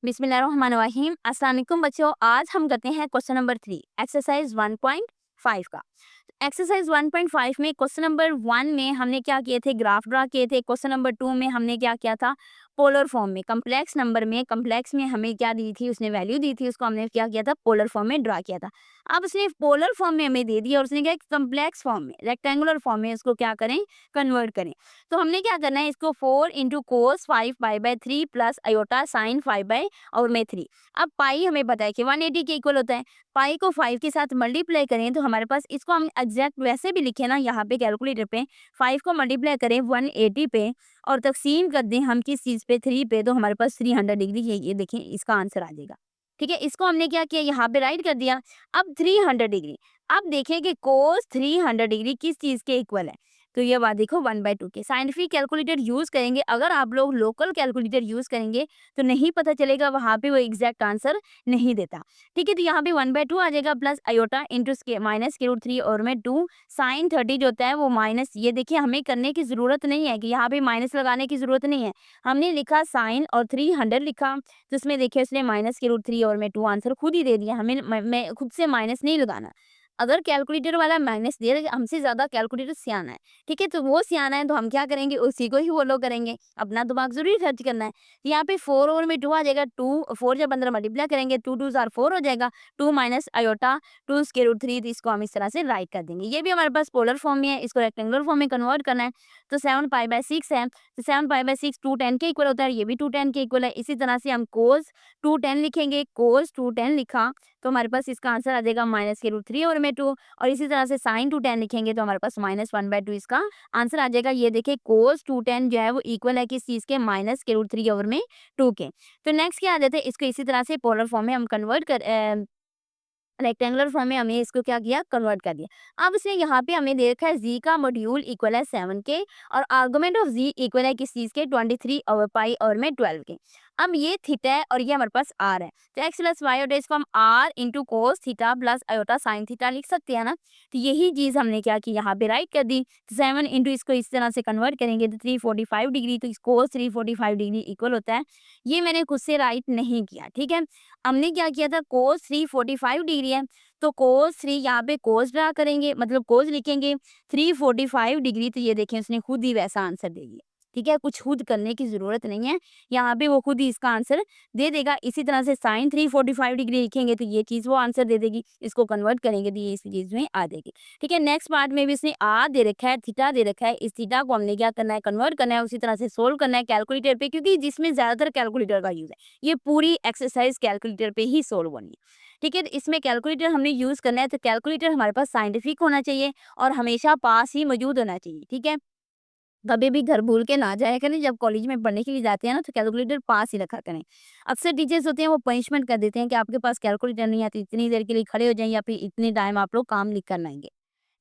बिस्मिल्लाहिर्रहमानिर्रहीम। अस्सलाम वालेकुम बच्चों, आज हम करते हैं क्वेश्चन नंबर 3 एक्सरसाइज 1.5 का। एक्सरसाइज 1.5 में क्वेश्चन नंबर 1 में हमने क्या किए थे, ग्राफ ड्रा किए थे। क्वेश्चन नंबर 2 में हमने क्या किया था, पोलर फॉर्म में, कम्प्लेक्स नंबर में, कम्प्लेक्स में हमें क्या दी थी, उसने वैल्यू दी थी, उसको हमने क्या किया था, पोलर फॉर्म में ड्रा किया था। अब उसने पोलर फॉर्म में हमें दे दिया और उसने क्या कम्प्लेक्स फॉर्म में, रेक्टेंगुलर फॉर्म में इसको क्या करें, कन्वर्ट करें। तो हमने क्या करना है, इसको 4 इंटू कोस 5 पाई/3 प्लस अयोटा साइन 5/3। अब पाई हमें पता है कि 180 के इक्वल होता है। पाई को 5 के साथ मल्टीप्लाई करें तो हमारे पास, इसको हम एग्जैक्ट वैसे भी लिखे ना यहाँ पे कैलकुलेटर पे, 5 को मल्टीप्लाई करें 180 पे और तकसीम कर दें हम किस चीज़ पे, 3 पे, तो हमारे पास 300 डिग्री, ये देखें इसका आंसर आ जाएगा। ठीक है, इसको हमने क्या किया, यहाँ पे राइट कर दिया। अब 300 डिग्री, अब देखें कि कोस 300 डिग्री किस चीज़ के इक्वल है। तो ये बात देखो 1/2 के। साइंटिफिक कैलकुलेटर यूज़ करेंगे, अगर आप लोग लोकल कैलकुलेटर यूज़ करेंगे तो नहीं पता चलेगा, वहाँ पे वो एग्जैक्ट आंसर नहीं देता। ठीक है, तो यहाँ पे 1/2 आ जाएगा प्लस अयोटा इंटू माइनस के रूट 3 और में 2 साइन 30 जो होता है वो माइनस, ये देखिए हमें करने की ज़रूरत नहीं है कि यहाँ पे माइनस लगाने की ज़रूरत नहीं है। हमने लिखा साइन और 300 लिखा, तो इसमें देखिए उसने माइनस के रूट 3 और में 2 आंसर खुद ही दे दिया। हमें मैं खुद से माइनस नहीं लगाना। अगर कैलकुलेटर वाला माइनस दे रहा है, हमसे ज़्यादा कैलकुलेटर सियाना है। ठीक है, तो वो सियाना है तो हम क्या करेंगे, उसी को ही फॉलो करेंगे। अपना दिमाग ज़रूरी खर्च करना है। यहाँ पे 4 और में 2 आ जाएगा, 2 4 जब 15 मल्टीप्लाई करेंगे 2 2 ज़ार 4 हो जाएगा, 2 माइनस अयोटा 2 स्क्वायर रूट 3, तो इसको हम इस तरह से राइट कर देंगे। ये भी हमारे पास पोलर फॉर्म में है, इसको रेक्टेंगुलर फॉर्म में कन्वर्ट करना है। तो 7 पाई/6 है, तो 7 पाई/6 210 के इक्वल होता है, ये भी 210 के इक्वल है। इसी तरह से हम कोस 210 लिखेंगे, कोस 210 लिखा तो हमारे पास इसका आंसर आ जाएगा माइनस के रूट 3 और में 2, और इसी तरह से साइन 210 लिखेंगे तो हमारे पास माइनस 1/2 इसका आंसर आ जाएगा। ये देखिए कोस 210 जो है वो इक्वल है किस चीज़ के, माइनस के रूट 3 ओवर में 2 के। तो नेक्स्ट क्या आ जाता है, इसको इसी तरह से पोलर फॉर्म में हम कन्वर्ट कर रेक्टेंगुलर फॉर्म में हमने इसको क्या किया, कन्वर्ट कर दिया। अब इसने यहाँ पे हमें दे रखा है जी का मॉड्यूल इक्वल है 7 के और आर्गुमेंट ऑफ जी इक्वल है किस चीज़ के, 23 ओवर पाई और में 12 के। अब ये थीटा है और ये हमारे पास आर है, तो एक्स प्लस वाई और इसको हम r into cos theta plus iota sine theta लिख सकते हैं ना। तो यही चीज़ हमने क्या की, यहाँ पे राइट कर दी। 7 इंटू इसको इस तरह से कन्वर्ट करेंगे तो 345 डिग्री, तो कोस 345 डिग्री इक्वल होता है। ये मैंने खुद से राइट नहीं किया। ठीक है, हमने क्या किया था, कोस 345 डिग्री है तो कोस 3 यहाँ पे कोस ड्रा करेंगे, मतलब कोस लिखेंगे 345 डिग्री, तो ये देखें उसने खुद ही वैसा आंसर दे दिया। ठीक है, कुछ खुद करने की ज़रूरत नहीं है, यहाँ पे वो खुद ही इसका आंसर दे देगा। इसी तरह से साइन 345 डिग्री लिखेंगे तो ये चीज़ वो आंसर दे देगी। इसको कन्वर्ट करेंगे तो ये इस चीज़ में आ जाएगी। ठीक है, नेक्स्ट पार्ट में भी इसने आर दे रखा है, थीटा दे रखा है। इस थीटा को हमने क्या करना है, कन्वर्ट करना है, उसी तरह से सोल्व करना है कैलकुलेटर पे, क्योंकि जिसमें ज़्यादातर कैलकुलेटर का यूज़ है। ये पूरी एक्सरसाइज कैलकुलेटर पे ही सोल्व होनी है। ठीक है, तो इसमें कैलकुलेटर हमने यूज़ करना है, तो कैलकुलेटर हमारे पास साइंटिफिक होना चाहिए और हमेशा पास ही मौजूद होना चाहिए। ठीक है, कभी भी घर भूल के ना जाया करें, जब कॉलेज में पढ़ने के लिए जाते हैं ना तो कैलकुलेटर पास ही रखा करें। अक्सर टीचर्स होते हैं वो पनिशमेंट कर देते हैं कि आपके पास कैलकुलेटर नहीं है तो इतनी देर के लिए खड़े हो जाएं या फिर इतने टाइम आप लोग काम लिख कर लाएंगे।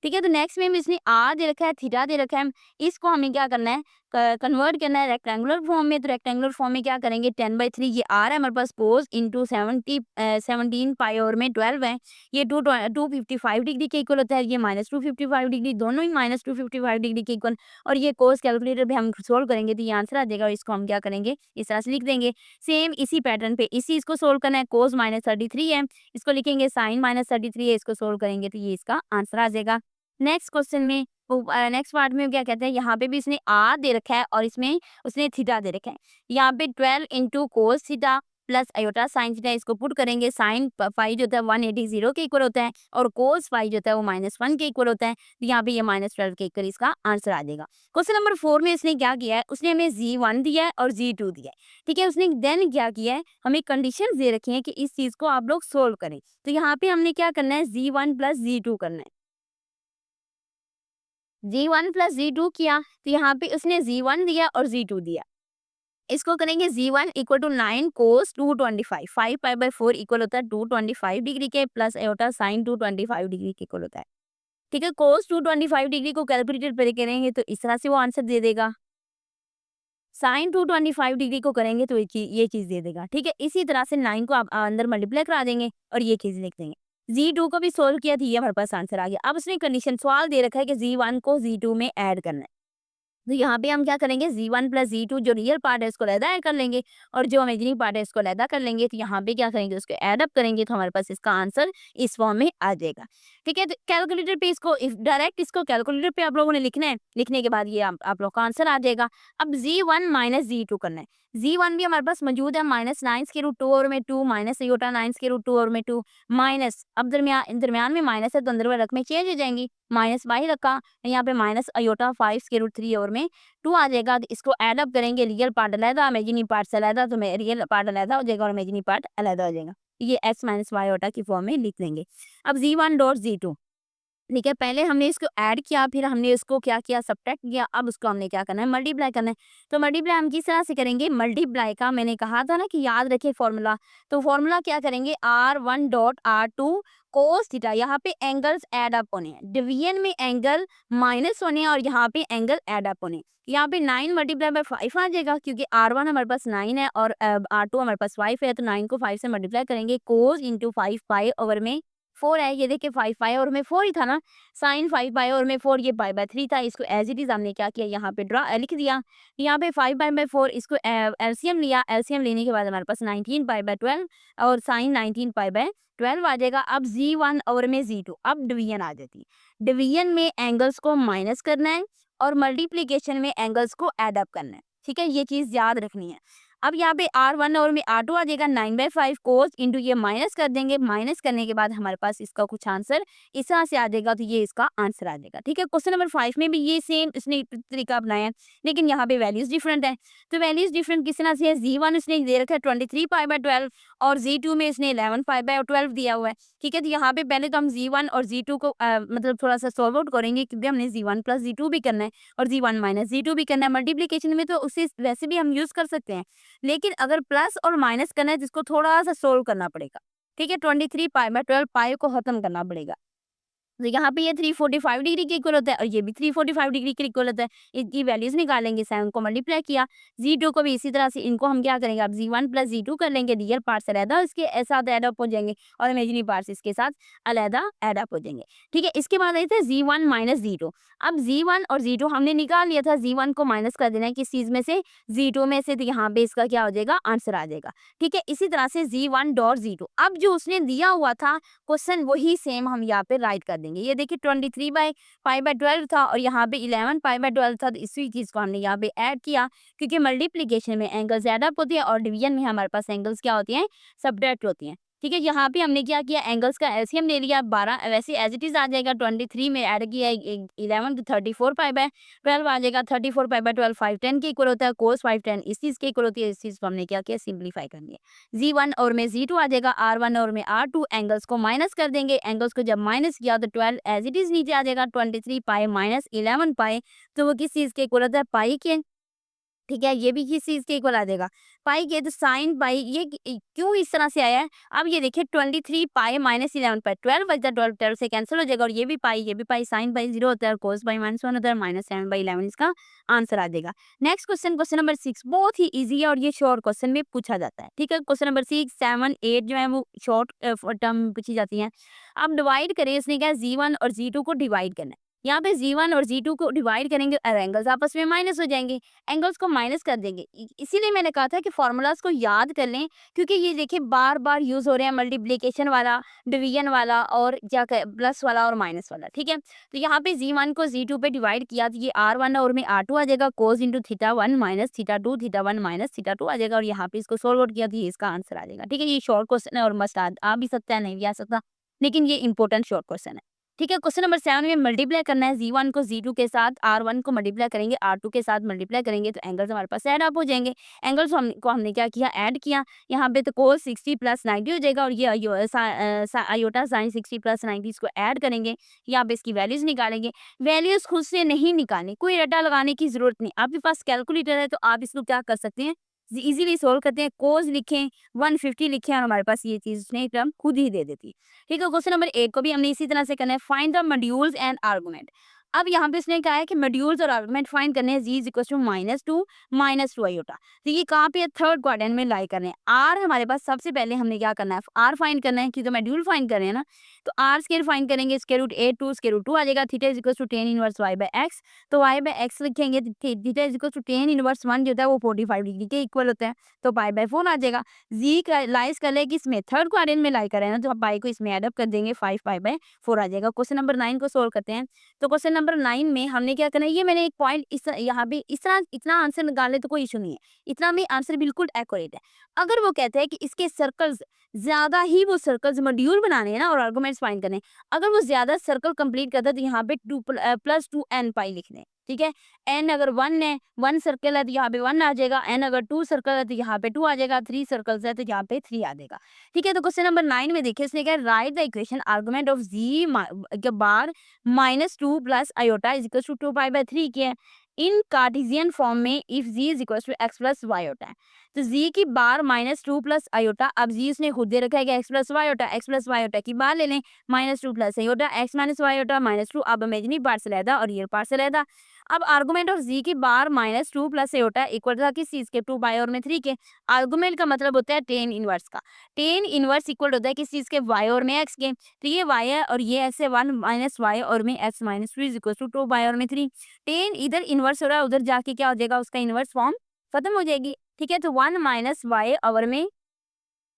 ठीक है, तो नेक्स्ट में इसने आर दे रखा है, थीटा दे रखा है, इसको हमें क्या करना है, कन्वर्ट करना है रेक्टेंगुलर फॉर्म में। तो रेक्टेंगुलर फॉर्म में क्या करेंगे, 10/3 ये आर है हमारे पास, कोस इंटू 17 पाई और में 12 है, ये 255 डिग्री के इक्वल होता है। ये माइनस 255 डिग्री, दोनों ही माइनस 255 डिग्री के इक्वल, और ये कोस कैलकुलेटर पे हम सोल्व करेंगे तो ये आंसर आ जाएगा और इसको हम क्या करेंगे, इस तरह से लिख देंगे। सेम इसी पैटर्न पे इसी इसको सोल्व करना है, कोस -33 है, इसको लिखेंगे साइन -33 है, इसको सोल्व करेंगे तो ये इसका आंसर आ जाएगा। नेक्स्ट क्वेश्चन में नेक्स्ट पार्ट में क्या कहते हैं, यहाँ पे भी इसने आर दे रखा है और इसमें उसने थीटा दे रखा है। यहाँ पे 12 into cos theta plus iota sine theta, इसको पुट करेंगे। साइन फाई जो होता है 180 के इक्वल होता है और कोस फाई जो होता है वो -1 के इक्वल होता है। तो यहाँ पे ये -12 के इक्वल इसका आंसर आ जाएगा। क्वेश्चन नंबर 4 में इसने क्या किया है, उसने हमें जी1 दिया है और जी2 दिया है। ठीक है, उसने देन क्या किया है, हमें कंडीशन दे रखी है कि इस चीज को आप लोग सोल्व करें। तो यहाँ पे हमने क्या करना है, जी1 प्लस जी2 करना है। जी1 प्लस जी2 किया तो यहाँ पे उसने जी1 दिया और जी2 दिया। इसको करेंगे जी1 इक्वल टू 9 कोस 225, 5 पाई/4 इक्वल होता है 225 डिग्री के प्लस एयोटा साइन 225 डिग्री के इक्वल होता है। ठीक है, कोस 225 डिग्री को कैलकुलेटर पे करेंगे तो इस तरह से वो आंसर दे देगा। साइन 225 डिग्री को करेंगे तो ये चीज़ दे देगा। ठीक है, इसी तरह से 9 को आप अंदर मल्टीप्लाई करा देंगे और ये चीज़ लिख देंगे। जी2 को भी सोल्व किया तो ये हमारे पास आंसर आ गया। अब उसने कंडीशन सवाल दे रखा है कि जी1 को जी2 में ऐड करना है। तो यहाँ पे हम क्या करेंगे, z1 प्लस z2 जो रियल पार्ट है उसको अलहदा ऐड कर लेंगे और जो इमेजिनरी पार्ट है इसको अलहदा कर लेंगे। तो यहाँ पे क्या करेंगे, उसको ऐड अप करेंगे तो हमारे पास इसका आंसर इस फॉर्म में आ जाएगा। ठीक है, तो कैलकुलेटर पे इसको डायरेक्ट इसको कैलकुलेटर पे आप लोगों ने लिखना है, लिखने के बाद ये आप लोग का आंसर आ जाएगा। अब z1 माइनस z2 करना है। z1 भी हमारे पास मौजूद है माइनस नाइन के रूट 2 और में 2 माइनस योटा नाइन के रूट 2 और में 2 माइनस, अब दरमियान में माइनस है तो अंदर वाले रकमें चेंज हो जाएंगी, माइनस बाई रखा, यहाँ पे माइनस अयोटा 5 के रूट 3 और में 2 आ जाएगा। तो इसको ऐड अप करेंगे, रियल पार्ट अलहदा इमेजिनरी पार्ट से अलहदा, तो रियल पार्ट अलहदा हो जाएगा और इमेजिनरी पार्ट अलहदा हो जाएगा। ये x माइनस वाई ओटा की फॉर्म में लिख लेंगे। अब z1 डॉट z2, ठीक है, पहले हमने इसको ऐड किया, फिर हमने इसको क्या किया, सब्ट्रैक्ट किया, अब उसको हमने क्या करना है, मल्टीप्लाई करना है। तो मल्टीप्लाई हम किस तरह से करेंगे, मल्टीप्लाई का मैंने कहा था ना कि याद रखिए फॉर्मूला, तो फॉर्मूला क्या करेंगे, r1 dot r2 cos theta, यहाँ पे एंगल्स ऐड अप होने हैं, डिवीजन में एंगल माइनस होने हैं और यहाँ पे एंगल ऐड अप होने हैं। यहाँ पे 9 मल्टीप्लाई बाय 5 आ जाएगा क्योंकि r1 हमारे पास 9 है और r2 हमारे पास 5 है, तो 9 को 5 से मल्टीप्लाई करेंगे, कोस इंटू 5 पाई ओवर में 4 है, ये देखिए 5 पाई और में 4 ही था ना, साइन 5 पाई और में 4, ये पाई बाय 3 था, इसको एज इट इज हमने क्या किया, यहाँ पे लिख दिया। यहाँ पे 5 पाई बाय 4 इसको एलसीएम लिया, एलसीएम लेने के बाद हमारे पास 19 पाई बाय 12 और साइन 19 पाई बाय 12 आ जाएगा। अब z1 और में z2, अब डिवीजन आ जाती है, डिवीजन में एंगल्स को माइनस करना है और मल्टीप्लीकेशन में एंगल्स को एड अप करना है। ठीक है, ये चीज याद रखनी है। अब यहाँ पे r1 और में r2 आ जाएगा 9/5 कोस इंटू ये माइनस कर देंगे, माइनस करने के बाद हमारे पास इसका कुछ आंसर इस तरह से आ जाएगा, तो ये इसका आंसर आ जाएगा। ठीक है, क्वेश्चन नंबर 5 में भी ये सेम इसने तरीका अपनाया है, लेकिन यहाँ पे वैल्यूज डिफरेंट है। तो वैल्यूज डिफरेंट किस तरह से है, z1 इसने दे रखा है 23 पाई बाय 12 और z2 में इसने 11 पाई बाय 12 दिया हुआ है। ठीक है, तो यहाँ पे पहले तो हम z1 और z2 को मतलब थोड़ा सा सॉल्व आउट करेंगे क्योंकि हमने z1 प्लस z2 भी करना है और z1 माइनस z2 भी करना है। मल्टीप्लीकेशन में तो उसे वैसे भी हम यूज कर सकते हैं, लेकिन अगर प्लस और माइनस करना है जिसको थोड़ा सा सोल्व करना पड़ेगा। ठीक है, 23 पाई बाय 12 पाई को खत्म करना पड़ेगा। तो यहाँ पे ये 345 डिग्री के इक्वल होता है और ये भी 345 डिग्री के इक्वल होता है। इनकी वैल्यूज निकालेंगे, 7 को मल्टीप्लाई किया, z2 को भी इसी तरह से इनको हम क्या करेंगे, अब z1 प्लस z2 कर लेंगे, रियल पार्ट्स अलहदा इसके साथ ऐड अप हो जाएंगे और इमेजिनरी पार्ट्स इसके साथ अलहदा ऐड अप हो जाएंगे। ठीक है, इसके बाद आते हैं z1 माइनस z2। अब z1 और z2 हमने निकाल लिया था, z1 को माइनस कर देना है किस चीज में से, z2 में से, तो यहाँ पे इसका क्या हो जाएगा, आंसर आ जाएगा। ठीक है, इसी तरह से z1 डॉट z2, अब जो उसने दिया हुआ था क्वेश्चन वही सेम हम यहाँ पे राइट कर देंगे। ये देखिए 23 बाई 5 बाय 12 था और यहाँ पे 11 पाई बाय 12 था, तो इसी चीज को हमने यहाँ पे ऐड किया क्योंकि मल्टीप्लीकेशन में एंगल्स ऐड अप होती है और डिवीजन में हमारे पास एंगल्स क्या होती हैं, सब्ट्रैक्ट होती हैं। ठीक है, यहाँ पे हमने क्या किया, एंगल्स का एलसीएम ले लिया 12, वैसे एज इट इज आ जाएगा, 23 में ऐड किया 11 तो 34 पाई बाय 12 आ जाएगा, 34 पाई बाय 12 510 के इक्वल होता है, कोस 510 इस चीज के इक्वल होती है, इस चीज को हमने क्या किया, सिंप्लीफाई कर लिया। z1 और में z2 आ जाएगा, r1 और में r2, एंगल्स को माइनस कर देंगे, एंगल्स को जब माइनस किया तो 12 एज इट इज नीचे आ जाएगा, 23 पाई माइनस 11 पाई, तो वो किस चीज के इक्वल होता है, पाई के। ठीक है, ये भी किस चीज के इक्वल आ जाएगा, पाई के, तो साइन पाई, ये क्यों इस तरह से आया है। अब ये देखिए 23 पाई माइनस 11 पाई, 12 बचता, 12 से कैंसिल हो जाएगा और ये भी पाई, ये भी पाई, साइन पाई 0 होता है और कोस पाई -1 होता है, माइनस 7/11 इसका आंसर आ जाएगा। नेक्स्ट क्वेश्चन, क्वेश्चन नंबर 6 बहुत ही इजी है और ये शॉर्ट क्वेश्चन में पूछा जाता है। ठीक है, क्वेश्चन नंबर 6, 7, 8 जो है वो शॉर्ट टर्म पूछी जाती है। अब डिवाइड करें, इसने क्या, z1 और z2 को डिवाइड करना है। यहाँ पे z1 और z2 को डिवाइड करेंगे और एंगल्स आपस में माइनस हो जाएंगे, एंगल्स को माइनस कर देंगे। इसीलिए मैंने कहा था कि फॉर्मूलाज को याद कर लें क्योंकि ये देखिए बार बार यूज हो रहे हैं, मल्टीप्लीकेशन वाला, डिवीजन वाला और क्या प्लस वाला और माइनस वाला। ठीक है, तो यहाँ पे z1 को z2 पे डिवाइड किया तो ये r1 और में r2 आ जाएगा, cos into theta 1 minus theta 2, theta 1 minus theta 2 आ जाएगा और यहाँ पे इसको सोल्व आउट किया तो ये इसका आंसर आ जाएगा। ठीक है, ये शॉर्ट क्वेश्चन है और मस्ट आ भी सकता है, नहीं भी आ सकता, लेकिन ये इंपॉर्टेंट शॉर्ट क्वेश्चन है। ठीक है, क्वेश्चन नंबर 7 में मल्टीप्लाई करना है, z1 को z2 के साथ, r1 को मल्टीप्लाई करेंगे, r2 के साथ मल्टीप्लाई करेंगे तो एंगल्स हमारे पास ऐड अप हो जाएंगे। एंगल्स हमने क्या किया, ऐड किया, यहाँ पे तो कोस 60 प्लस 90 हो जाएगा और ये आयोटा साइन 60 प्लस 90 इसको ऐड करेंगे, यहाँ पे इसकी वैल्यूज निकालेंगे। वैल्यूज खुद से नहीं निकालनी, कोई रट्टा लगाने की जरूरत नहीं, आपके पास कैलकुलेटर है तो आप इसको क्या कर सकते हैं, इजीली सोल्व करते हैं, कोस लिखें 150 लिखें और हमारे पास ये चीज उसने टर्म खुद ही दे देती है। ठीक है, क्वेश्चन नंबर 8 को भी हमने इसी तरह से करना है, find the modules and argument. अब यहाँ पे इसने कहा है कि मॉड्यूल्स और आर्गुमेंट फाइंड करने हैं, z is equal to -2 iota. तो ये कहाँ पे है, थर्ड क्वाड्रेंट में लाई करने हैं। आर हमारे पास सबसे पहले हमने क्या करना है, आर फाइंड करना है, क्योंकि मॉड्यूल फाइंड कर रहे हैं ना, तो आर स्केयर फाइंड करेंगे, square root a to square root 2 आ जाएगा, theta is equal to tan inverse y by x. तो वाई बाय एक्स लिखेंगे, theta is equal to tan inverse 1 जो होता है वो 45 डिग्री के इक्वल होता है, तो पाई बाय 4 आ जाएगा। जी का लाइज कर ले कि इसमें थर्ड क्वाड्रेंट में लाई कर रहे हैं ना, तो पाई को इसमें एड अप कर देंगे, 5 पाई बाय 4 आ जाएगा। क्वेश्चन नंबर 9 को सोल्व करते हैं। तो क्वेश्चन नंबर 9 में हमने क्या करना है, ये मैंने एक पॉइंट इस यहाँ पे इस तरह इतना आंसर निकालने तो कोई इशू नहीं है, इतना में आंसर बिल्कुल एक्यूरेट है। अगर वो कहते हैं कि इसके सर्कल्स ज्यादा ही वो सर्कल्स मॉड्यूल बनाने हैं ना और आर्गुमेंट्स फाइंड करने हैं, अगर वो ज्यादा सर्कल कंप्लीट करता है तो यहाँ पे 2 + 2n पाई लिखने हैं, ठीक है। n अगर 1 है, 1 सर्कल है तो यहाँ पे 1 आ जाएगा, n अगर 2 सर्कल है तो यहाँ पे 2 आ जाएगा, 3 सर्कल्स है तो यहाँ पे 3 आ जाएगा, ठीक है। तो क्वेश्चन नंबर 9 में देखिए इसने क्या, write the equation argument of z के bar -2 + iota is equal to 2 pi by 3 किया है इन कार्टेशियन फॉर्म में, if z is equal to x + y होता है। तो z की बार -2 + आयोटा, अब जी उसने खुद दे रखा है कि x + y होता है, x + y होता की बार ले लें, -2 + आयोटा, x - y होता -2, अब इमेजिनरी पार्ट से लेदा और रियल पार्ट से लेदा। अब आर्गुमेंट ऑफ जी की बार -2 + आयोटा इक्वल था किस चीज के, 2 पाई और में 3 के। आर्गुमेंट का मतलब होता है टेन इनवर्स का, टेन इनवर्स इक्वल होता है किस चीज के, y और में x के। तो ये y है और ये x है, 1 - y और में x - 2 इज इक्वल टू 2 पाई और में 3। टेन इधर इनवर्स हो रहा है, उधर जाके क्या हो जाएगा, उसका इनवर्स फॉर्म खत्म हो जाएगी, ठीक है। तो 1 - y ओवर में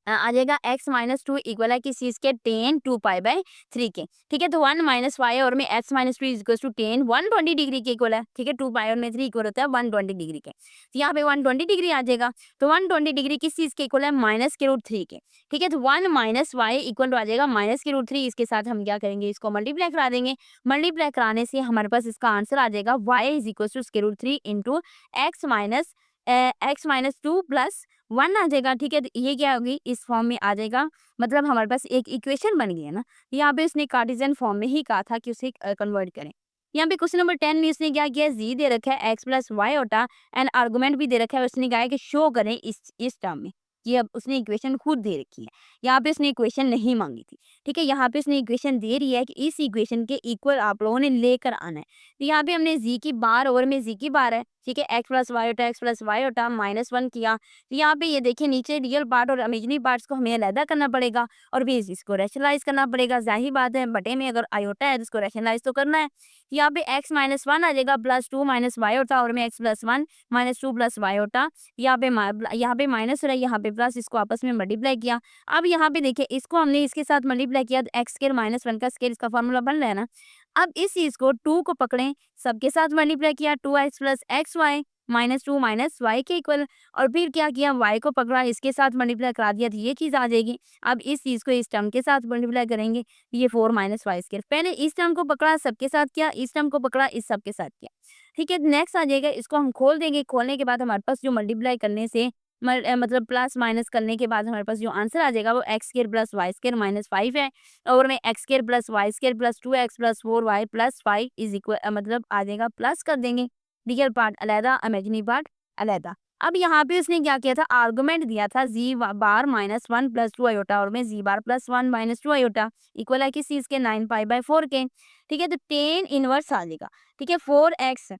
आ जाएगा x - 2 इक्वल है किस चीज के, टेन 2 पाई बाय 3 के, ठीक है। तो 1 - y और में x - 2 is equal to tan 120 degree के इक्वल है, ठीक है। 2 पाई और में 3 इक्वल होता है 120 डिग्री के, तो यहाँ पे 120 डिग्री आ जाएगा। तो 120 डिग्री किस चीज के इक्वल है, -√3 के, ठीक है। तो 1 - y इक्वल टू आ जाएगा -√3, इसके साथ हम क्या करेंगे, इसको मल्टीप्लाई करा देंगे। मल्टीप्लाई कराने से हमारे पास इसका आंसर आ जाएगा y is equal to √3 into x - 2 + 1 आ जाएगा, ठीक है। तो ये क्या होगी, इस फॉर्म में आ जाएगा, मतलब हमारे पास एक इक्वेशन बन गई है ना। यहाँ पे उसने कार्टेशियन फॉर्म में ही कहा था कि उसे कन्वर्ट करें। यहाँ पे क्वेश्चन नंबर 10 में उसने क्या किया, जी दे रखा है x + y होता एंड आर्गुमेंट भी दे रखा है, उसने कहा है कि शो करें इस टर्म में। ये अब उसने इक्वेशन खुद दे रखी है, यहाँ पे उसने इक्वेशन नहीं मांगी थी, ठीक है। यहाँ पे उसने इक्वेशन दे रही है कि इस इक्वेशन के इक्वल आप लोगों ने लेकर आना है। तो यहाँ पे हमने जी की बार और में जी की बार है, ठीक है, x + y होता, x + y होता -1 किया। तो यहाँ पे ये देखिए नीचे रियल पार्ट और इमेजिनरी पार्ट्स को हमें अलग करना पड़ेगा और फिर इसको रैशनलाइज करना पड़ेगा। जाहिर बात है बटे में अगर आयोटा है तो इसको रैशनलाइज तो करना है। यहाँ पे x - 1 आ जाएगा, +2 - y होता और में x + 1 -2 + y होता। यहाँ पे माइनस हो रहा है, यहाँ पे प्लस, इसको आपस में मल्टीप्लाई किया। अब यहाँ पे देखिए इसको हमने इसके साथ मल्टीप्लाई किया तो x स्क्वायर -1 का स्क्वायर, इसका फॉर्मूला बन रहा है ना। अब इस चीज को 2 को पकड़ें, सबके साथ मल्टीप्लाई किया, 2x + xy -2 - y के इक्वल, और फिर क्या किया, y को पकड़ा, इसके साथ मल्टीप्लाई करा दिया तो ये चीज आ जाएगी। अब इस चीज को इस टर्म के साथ मल्टीप्लाई करेंगे, ये 4 - y²। पहले इस टर्म को पकड़ा, सबके साथ किया, इस टर्म को पकड़ा, इस सब के साथ किया, ठीक है। नेक्स्ट आ जाएगा, इसको हम खोल देंगे, खोलने के बाद हमारे पास जो मल्टीप्लाई करने से मतलब प्लस माइनस करने के बाद हमारे पास जो आंसर आ जाएगा वो x² + y² -5 है, और में x² + y² + 2x + 4y + 5 is equal, मतलब आ जाएगा, प्लस कर देंगे, रियल पार्ट अलहदा, इमेजिनरी पार्ट अलहदा। अब यहाँ पे उसने क्या किया था, आर्गुमेंट दिया था z बार -1 + 2 आयोटा और में z बार +1 - 2 आयोटा इक्वल है किस चीज के, 9 पाई बाय 4 के, ठीक है। तो टेन इनवर्स आ जाएगा, ठीक है, 4x।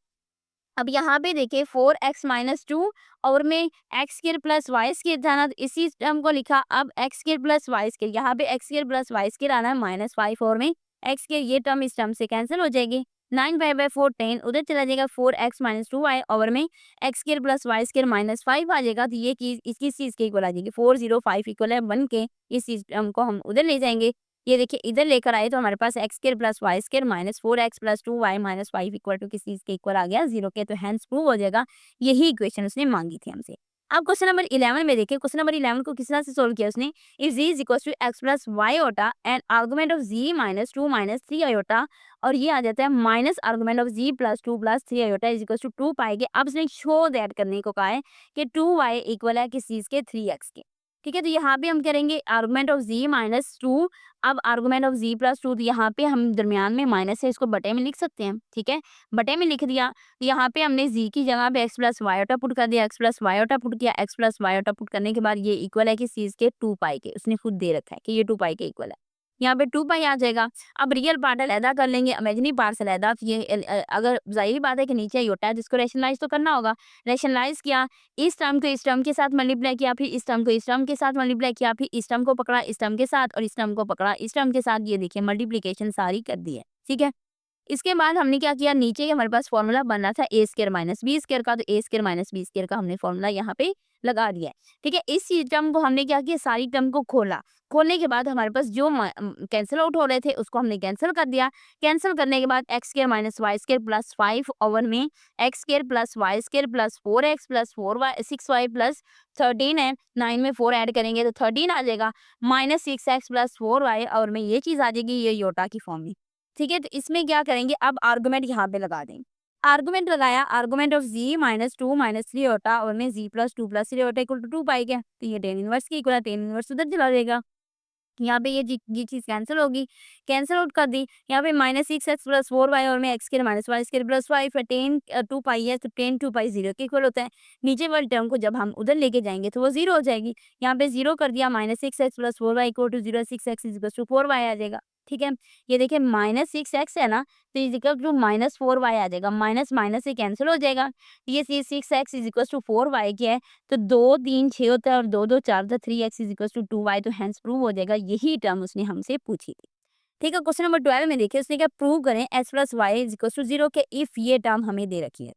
अब यहाँ पे देखिए 4x - 2 और में x² + y² था ना, तो इसी टर्म को लिखा। अब x² + y², यहाँ पे x² + y² आना है -5 और में x², ये टर्म इस टर्म से कैंसिल हो जाएगी, 9 पाई बाय 4 10 उधर चला जाएगा, 4x - 2y और में x² + y² -5 आ जाएगा। तो ये चीज इसकी चीज के इक्वल आ जाएगी, 405 इक्वल है 1 के। इस चीज टर्म को हम उधर ले जाएंगे, ये देखिए इधर लेकर आए तो हमारे पास x² + y² -4x + 2y -5 equal to किस चीज के इक्वल आ गया, 0 के। तो हैंस प्रूव हो जाएगा, यही इक्वेशन उसने मांगी थी हमसे। अब क्वेश्चन नंबर 11 में देखिए, क्वेश्चन नंबर 11 को किस तरह से सोल्व किया उसने, if z is equal to x + y होता and argument of z -2 - 3 iota, और ये आ जाता है minus argument of z + 2 + 3 iota is equal to 2 pi के। अब उसने शो दैट करने को कहा है कि 2y इक्वल है किस चीज के, 3x के, ठीक है। तो यहाँ पे हम करेंगे आर्गुमेंट ऑफ z -2, अब आर्गुमेंट ऑफ z + 2, यहाँ पे हम दरमियान में माइनस है, इसको बटे में लिख सकते हैं, ठीक है, बटे में लिख दिया। यहाँ पे हमने z की जगह पे x + y होता पुट कर दिया, x + y होता पुट किया, x + y होता पुट करने के बाद ये इक्वल है कि चीज के 2 पाई के, उसने खुद दे रखा है कि ये 2 पाई के इक्वल है। यहाँ पे 2 पाई आ जाएगा। अब रियल पार्ट अलहदा कर लेंगे, इमेजिनरी पार्ट से अलहदा। तो ये अगर ज़ाहिर बात है कि नीचे योटा है, जिसको रैशनलाइज़ तो करना होगा। रैशनलाइज़ किया, इस टर्म को इस टर्म के साथ मल्टीप्लाई किया, फिर इस टर्म को इस टर्म के साथ मल्टीप्लाई किया, फिर इस टर्म को पकड़ा इस टर्म के साथ और इस टर्म को पकड़ा इस टर्म के साथ। ये देखिए मल्टीप्लिकेशन सारी कर दी है, ठीक है। इसके बाद हमने क्या किया, नीचे हमारे पास फॉर्मूला बन रहा था ए स्क्वायर माइनस बी स्क्वायर का, तो ए स्क्वायर माइनस बी स्क्वायर का हमने फॉर्मूला यहाँ पे लगा दिया है, ठीक है। इस टर्म को हमने क्या किया, सारी टर्म को खोला। खोलने के बाद हमारे पास जो कैंसिल आउट हो रहे थे उसको हमने कैंसिल कर दिया। कैंसिल करने के बाद x square minus y square plus 5 over में x square plus y square plus 4x plus 6y plus 13 है, 9 में 4 ऐड करेंगे तो 13 आ जाएगा, माइनस 6x प्लस 4y और में ये चीज़ आ जाएगी, ये योटा की फॉर्म में, ठीक है। तो इसमें क्या करेंगे, अब आर्गुमेंट यहाँ पे लगा देंगे। आर्गुमेंट लगाया, argument of z minus 2 minus 3 होता और में z प्लस 2 प्लस 3 होता इक्वल टू 2 पाई के, तो ये टेन इनवर्स की इक्वल है, टेन इनवर्स उधर चला जाएगा। यहाँ पे ये चीज़ कैंसिल होगी, कैंसिल आउट कर दी। यहाँ पे माइनस 6x प्लस 4y और में x square minus y square plus 5 है, टेन 2 पाई है, तो टेन 2 पाई 0 के इक्वल होता है। नीचे वाली टर्म को जब हम उधर लेके जाएंगे तो वो 0 हो जाएगी। यहाँ पे 0 कर दिया, minus 6x plus 4y equal to 0, 6x is equal to 4y आ जाएगा, ठीक है। ये देखिए माइनस 6x है ना, तो is equal to minus 4y आ जाएगा, माइनस माइनस से कैंसिल हो जाएगा। ये 6x is equal to 4y क्या है, तो 2 3 6 होता है और 2 2 4 होता है, 3x is equal to 2y, तो हेंस प्रूव हो जाएगा। यही टर्म उसने हमसे पूछी थी, ठीक है। क्वेश्चन नंबर 12 में देखिए उसने क्या प्रूव करें x plus y is equal to 0 के इफ ये टर्म हमें दे रखी है।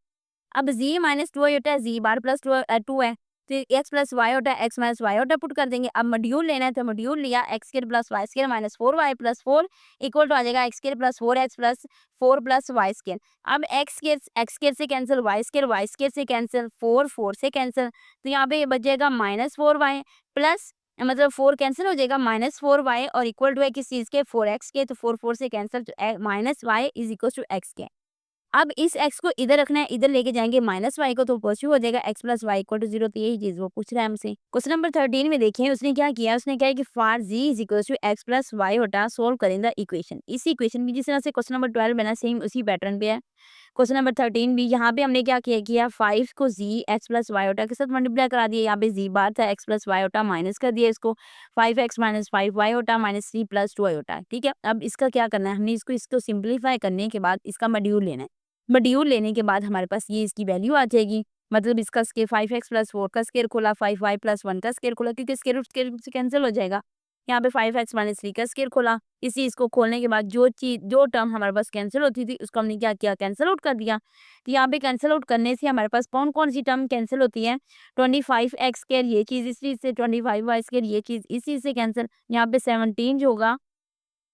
अब z माइनस 2 होता है, z बार प्लस 2 है, तो x प्लस वाई होता है, x माइनस वाई होता है, पुट कर देंगे। अब मॉड्यूल लेना है तो मॉड्यूल लिया, x square plus y square minus 4y plus 4 equal to आ जाएगा x square plus 4x plus 4 plus y square. अब एक्स स्क्वायर से कैंसिल, वाई स्क्वायर से कैंसिल, 4 से कैंसिल, तो यहाँ पे ये बच जाएगा माइनस 4y प्लस, मतलब 4 कैंसिल हो जाएगा, माइनस 4y और इक्वल टू है किस चीज़ के, 4x के, तो 4 से कैंसिल, तो minus y is equal to x के। अब इस x को इधर रखना है, इधर लेके जाएंगे माइनस वाई को, तो पॉजिटिव हो जाएगा x plus y equal to 0, तो यही चीज़ वो पूछ रहा है हमसे। क्वेश्चन नंबर 13 में देखिए उसने क्या किया, उसने कहा कि for z is equal to x plus y होता सोल्व करें द इक्वेशन। इस इक्वेशन की जिस तरह से क्वेश्चन नंबर 12 बना सेम उसी पैटर्न पे है। क्वेश्चन नंबर 13 भी यहाँ पे हमने क्या किया 5 को z एक्स प्लस वाई होटा के साथ मल्टीप्लाई करा दिया। यहाँ पे z बार था, x plus y iota minus कर दिया इसको, 5x minus 5y iota minus 3 plus 2y iota, ठीक है। अब इसका क्या करना है, हमने इसको सिंप्लीफाई करने के बाद इसका मॉड्यूल लेना है। मॉड्यूल लेने के बाद हमारे पास ये इसकी वैल्यू आ जाएगी, मतलब इसका स्क्वायर 5x प्लस 4 का स्क्वायर खोला, 5y प्लस 1 का स्क्वायर खोला, क्योंकि स्क्वायर रूट से कैंसिल हो जाएगा। यहाँ पे 5x माइनस 3 का स्क्वायर खोला। इस चीज़ को खोलने के बाद जो टर्म हमारे पास कैंसिल होती थी उसको हमने क्या किया, कैंसिल आउट कर दिया। तो यहाँ पे कैंसिल आउट करने से हमारे पास कौन कौन सी टर्म कैंसिल होती है, 25x स्क्वायर ये चीज़ इस चीज़ से, 25y स्क्वायर ये चीज़ इस चीज़ से कैंसिल। यहाँ पे 17 जो होगा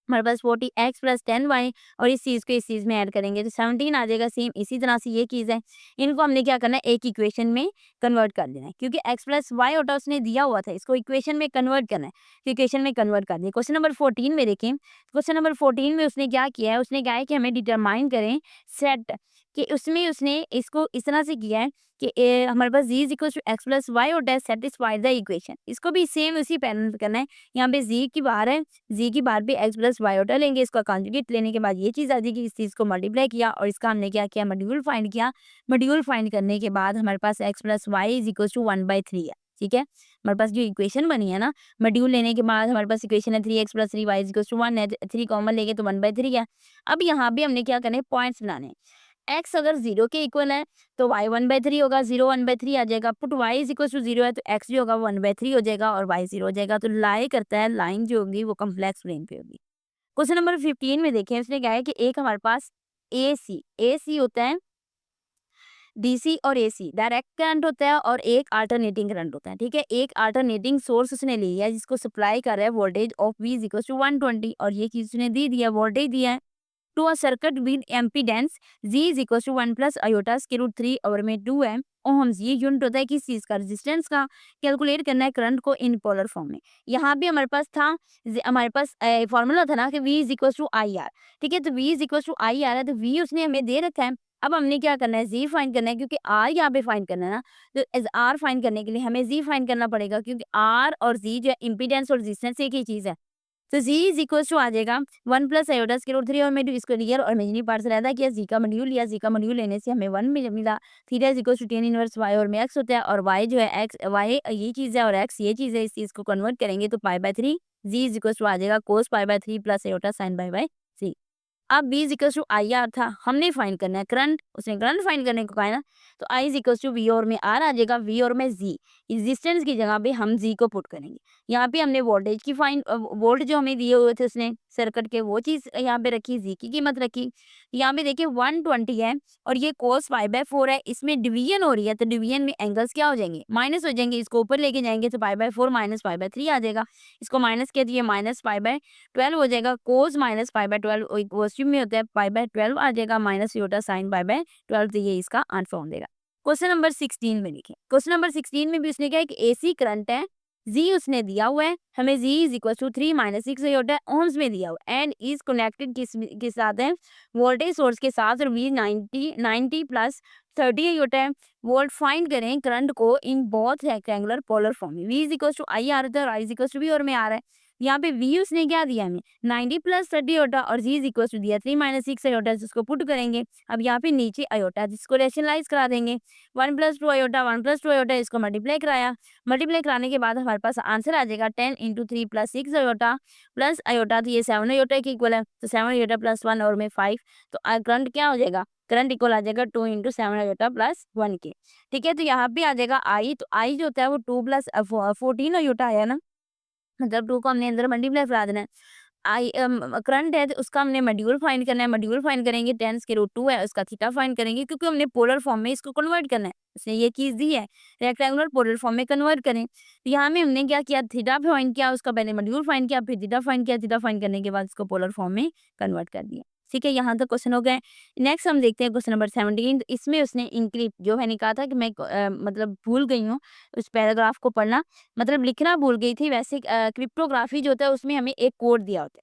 हमारे पास 40x प्लस 10y और इस चीज़ को इस चीज़ में ऐड करेंगे तो 17 आ जाएगा। सेम इसी तरह से ये चीज़ है, इनको हमने क्या करना है, एक इक्वेशन में कन्वर्ट कर देना है, क्योंकि x प्लस वाई होता उसने दिया हुआ था, इसको इक्वेशन में कन्वर्ट करना है, तो इक्वेशन में कन्वर्ट कर दिया। क्वेश्चन नंबर 14 में देखें, क्वेश्चन नंबर 14 में उसने क्या किया है, उसने कहा है कि हमें डिटरमाइन करें सेट, कि उसमें उसने इसको इस तरह से किया है कि हमारे पास z is equal to x plus y होता है, सेटिस्फाई द इक्वेशन। इसको भी सेम उसी पैटर्न पे करना है। यहाँ पे z की बार है, z की बार पे x प्लस वाई होता लेंगे, इसका कॉन्जुगेट लेने के बाद ये चीज़ आ जाएगी, इस चीज़ को मल्टीप्लाई किया और इसका हमने क्या किया, मॉड्यूल फाइंड किया। मॉड्यूल फाइंड करने के बाद हमारे पास x plus y is equal to 1/3 है, ठीक है। हमारे पास जो इक्वेशन बनी है ना, मॉड्यूल लेने के बाद हमारे पास इक्वेशन है 3x plus 3y is equal to 1 है, 3 कॉमन लेंगे तो 1/3 है। अब यहाँ भी हमने क्या करना है, पॉइंट्स बनाने हैं। x अगर 0 के इक्वल है तो y 1/3 होगा, 0 1/3 आ जाएगा। Put y is equal to 0 है तो x जो होगा वो 1/3 हो जाएगा और y 0 हो जाएगा। तो लाई करता है, लाइन जो होगी वो कम्प्लेक्स प्लेन पे होगी। क्वेश्चन नंबर 15 में देखें, उसने कहा है कि एक हमारे पास AC होता है, DC और AC डायरेक्ट करंट होता है और एक अल्टरनेटिंग करंट होता है, ठीक है। एक अल्टरनेटिंग सोर्स उसने लिया है जिसको सप्लाई कर रहा है voltage of V is equal to 120 और ये चीज उसने दी दिया, वोल्टेज दिया है to a circuit with impedance G is equal to 1 plus iota square root 3 over में 2 है ओम्स। ये यूनिट होता है किस चीज का, रेजिस्टेंस का। कैलकुलेट करना है करंट को इन पोलर फॉर्म में। यहाँ भी हमारे पास था, हमारे पास फॉर्मूला था ना कि V is equal to I R, ठीक है। तो V is equal to I R है, तो V उसने हमें दे रखा है। अब हमने क्या करना है, Z फाइंड करना है, क्योंकि R यहाँ पे फाइंड करना है ना, तो R फाइंड करने के लिए हमें Z फाइंड करना पड़ेगा, क्योंकि R और Z जो है इम्पीडेंस और रेजिस्टेंस एक ही चीज है। तो z इज इक्वल टू आ जाएगा 1 प्लस आयोटा स्क्वायर रूट 3 और मैं इसको रियल और इमेजिनरी पार्ट से रहता किया, z का मॉड्यूल लिया, z का मॉड्यूल लेने से हमें 1 मिला। Theta is equal to tan inverse y और में x होता है, और y जो है x y ये चीज़ है और x ये चीज़ है। इस चीज़ को कन्वर्ट करेंगे तो π/3 z इज इक्वल टू आ जाएगा cos π/3 प्लस आयोटा sin π/3। अब b is equal to I R था, हमने फाइंड करना है करंट, उसने करंट फाइंड करने को कहा है ना, तो I is equal to we और में आर आ जाएगा, वी और में जी। रेजिस्टेंस की जगह पे हम जी को पुट करेंगे। यहाँ पे हमने वोल्टेज की फाइंड वोल्ट जो हमें दिए हुए थे उसने सर्किट के, वो चीज़ यहाँ पे रखी, जी की कीमत रखी। यहाँ पे देखिए 120 है और ये cos 5/4 है, इसमें डिवीजन हो रही है, तो डिवीजन में एंगल्स क्या हो जाएंगे, माइनस हो जाएंगे। इसको ऊपर लेके जाएंगे तो π/4 माइनस π/3 आ जाएगा। इसको माइनस किया तो ये माइनस π/12 हो जाएगा। cos माइनस π/12 वॉल्यूम में होता है, π/12 आ जाएगा माइनस योटा साइन π/12, तो ये इसका आंसर हो जाएगा। क्वेश्चन नंबर 16 में लिखें। क्वेश्चन नंबर 16 में भी उसने क्या, एक एसी करंट है, जी उसने दिया हुआ है हमें, जी इज इक्वल टू 3 माइनस 6 होता है ओम्स में दिया हुआ है, एंड इज कनेक्टेड के साथ है वोल्टेज सोर्स के साथ, और वी 90 प्लस 30 होता है वोल्ट। फाइंड करें करंट को in both rectangular polar form में। वी इज इक्वल टू आई आ रहा है और I is equal to we और में आ रहा है। यहाँ पे वी उसने क्या दिया हमें 90 प्लस 30 होता, और जी इज इक्वल टू दिया 3 माइनस 6 अयोटा, जिसको पुट करेंगे। अब यहाँ पे नीचे अयोटा, जिसको रेशनलाइज करा देंगे, 1 प्लस 2 अयोटा, 1 प्लस 2 अयोटा, इसको मल्टीप्लाई कराया। मल्टीप्लाई कराने के बाद हमारे पास आंसर आ जाएगा 10 into 3 plus 6 iota plus iota, तो ये 7 अयोटा के इक्वल है, तो 7 अयोटा प्लस 1 और में 5, तो करंट क्या हो जाएगा, करंट इक्वल आ जाएगा 2 इंटू 7 अयोटा प्लस 1 के। ठीक है, तो यहाँ पे आ जाएगा आई, तो आई जो होता है वो 2 प्लस 14 अयोटा आया ना, मतलब 2 को हमने अंदर मल्टीप्लाई करा देना है। आई करंट है तो उसका हमने मॉड्यूल फाइंड करना है, मॉड्यूल फाइंड करेंगे 10 के रूट 2 है, उसका थीटा फाइंड करेंगे, क्योंकि हमने पोलर फॉर्म में इसको कन्वर्ट करना है। उसने ये चीज़ दी है रेक्टेंगुलर पोलर फॉर्म में कन्वर्ट करें, तो यहाँ में हमने क्या किया, थीटा फाइंड किया, उसका पहले मॉड्यूल फाइंड किया, फिर थीटा फाइंड किया, थीटा फाइंड करने के बाद इसको पोलर फॉर्म में कन्वर्ट कर दिया। ठीक है, यहाँ तक क्वेश्चन हो गए। नेक्स्ट हम देखते हैं क्वेश्चन नंबर 17। तो इसमें उसने इंक्रीप, जो मैंने कहा था कि मैं मतलब भूल गई हूँ उस पैराग्राफ को पढ़ना, मतलब लिखना भूल गई थी। वैसे क्रिप्टोग्राफी जो होता है उसमें हमें एक कोड दिया होता है,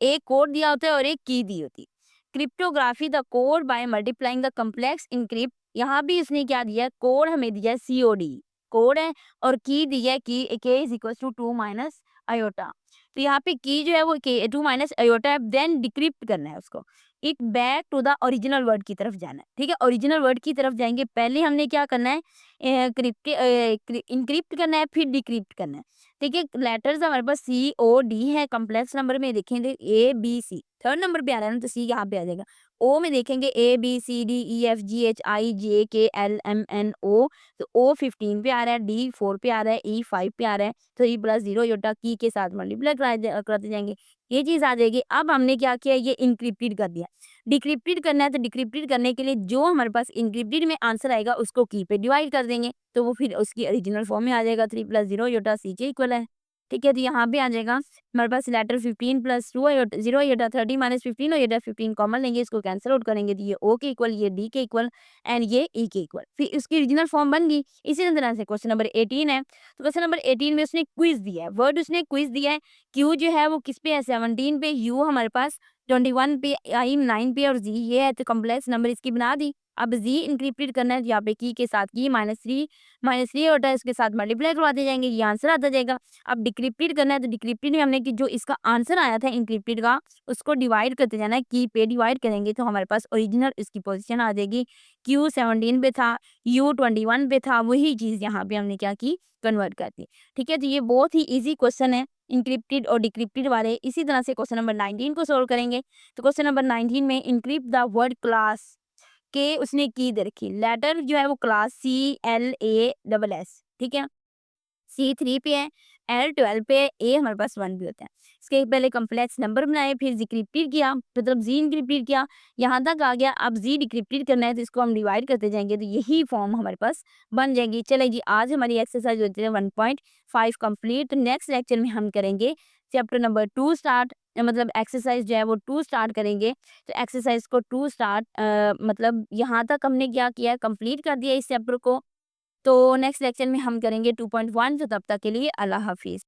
एक कोड दिया होता है और एक की दी होती है। Cryptography the code by multiplying the complex encrypt, यहाँ भी इसने क्या दिया है, कोड हमें दिया है COD कोड है, और की दी है की K is equal to 2 minus iota. तो यहाँ पे की जो है वो के 2 माइनस अयोटा है, देन डिक्रिप्ट करना है उसको, it back to the original word की तरफ जाना है। ठीक है, ओरिजिनल वर्ड की तरफ जाएंगे, पहले हमने क्या करना है, इनक्रिप्ट करना है, फिर डिक्रिप्ट करना है। ठीक है, लेटर्स हमारे पास COD है, कम्प्लेक्स नंबर में देखेंगे ABC, थर्ड नंबर पे आ रहा है ना, तो C यहाँ पे आ जाएगा। O में देखेंगे ABCDEFGHIJKLMNO, तो O 15 पे आ रहा है, D 4 पे आ रहा है, E 5 पे आ रहा है, 3 प्लस 0 योटा की के साथ मल्टीप्लाई करते जाएंगे, ये चीज़ आ जाएगी। अब हमने क्या किया, ये इनक्रिप्टेड कर दिया। डिक्रिप्टेड करना है, तो डिक्रिप्टेड करने के लिए जो हमारे पास इनक्रिप्टेड में आंसर आएगा उसको की पे डिवाइड कर देंगे, तो वो फिर उसकी ओरिजिनल फॉर्म में आ जाएगा, 3 प्लस 0 योटा C के इक्वल है। ठीक है, तो यहाँ पे आ जाएगा हमारे पास लेटर 15 प्लस 2 0 योटा 30 माइनस 15 और योटा 15 कॉमन लेंगे, इसको कैंसिल आउट करेंगे, तो ये O के इक्वल, ये D के इक्वल एंड ये E के इक्वल, फिर इसकी ओरिजिनल फॉर्म बन गई। इसी तरह से क्वेश्चन नंबर 18 है, तो क्वेश्चन नंबर 18 में उसने क्विज दिया है, वर्ड उसने क्विज दिया है। Q जो है वो किस पे है, 17 पे, U हमारे पास 21 पे, I 9 पे, और Z ये है, तो कॉम्प्लेक्स नंबर इसकी बना दी। अब Z इंक्रिप्टेड करना है, यहाँ पे की के साथ की -3 होता है, इसके साथ मल्टीप्लाई करवाते जाएंगे, ये आंसर आता जाएगा। अब डिक्रिप्टेड करना है, तो डिक्रिप्टेड में हमने कि जो इसका आंसर आया था इंक्रिप्टेड का, उसको डिवाइड करते जाना है, की पे डिवाइड करेंगे तो हमारे पास ओरिजिनल इसकी पोजीशन आ जाएगी। Q 17 पे था, U 21 पे था, वही चीज़ यहाँ पे हमने क्या की, कन्वर्ट कर दी। ठीक है, तो ये बहुत ही ईजी क्वेश्चन है इंक्रिप्टेड और डिक्रिप्टेड वाले। इसी तरह से क्वेश्चन नंबर 19 को सोल्व करेंगे। तो क्वेश्चन नंबर 19 में इनक्रिप्ट द वर्ड क्लास के उसने की दे रखी, लेटर जो है वो क्लास CLASS, ठीक है, C 3 पे है, L 12 पे है, A हमारे पास 1 भी होता है। इसके पहले कम्प्लेक्स नंबर बनाए, फिर डिक्रिप्टेड किया, मतलब Z इंक्रिप्टेड किया, यहाँ तक आ गया। अब Z डिक्रिप्टेड करना है, तो इसको हम डिवाइड करते जाएंगे, तो यही फॉर्म हमारे पास बन जाएगी। चले जी, आज हमारी एक्सरसाइज होती है 1.5 कंप्लीट। तो नेक्स्ट लेक्चर में हम करेंगे चैप्टर नंबर 2 स्टार्ट, मतलब एक्सरसाइज जो है वो 2 स्टार्ट करेंगे। तो एक्सरसाइज को 2 स्टार्ट मतलब यहाँ तक हमने क्या किया है, कंप्लीट कर दिया इस चैप्टर को। तो नेक्स्ट लेक्चर में हम करेंगे 2.1। तो तब तक के लिए अल्लाह हाफिज़।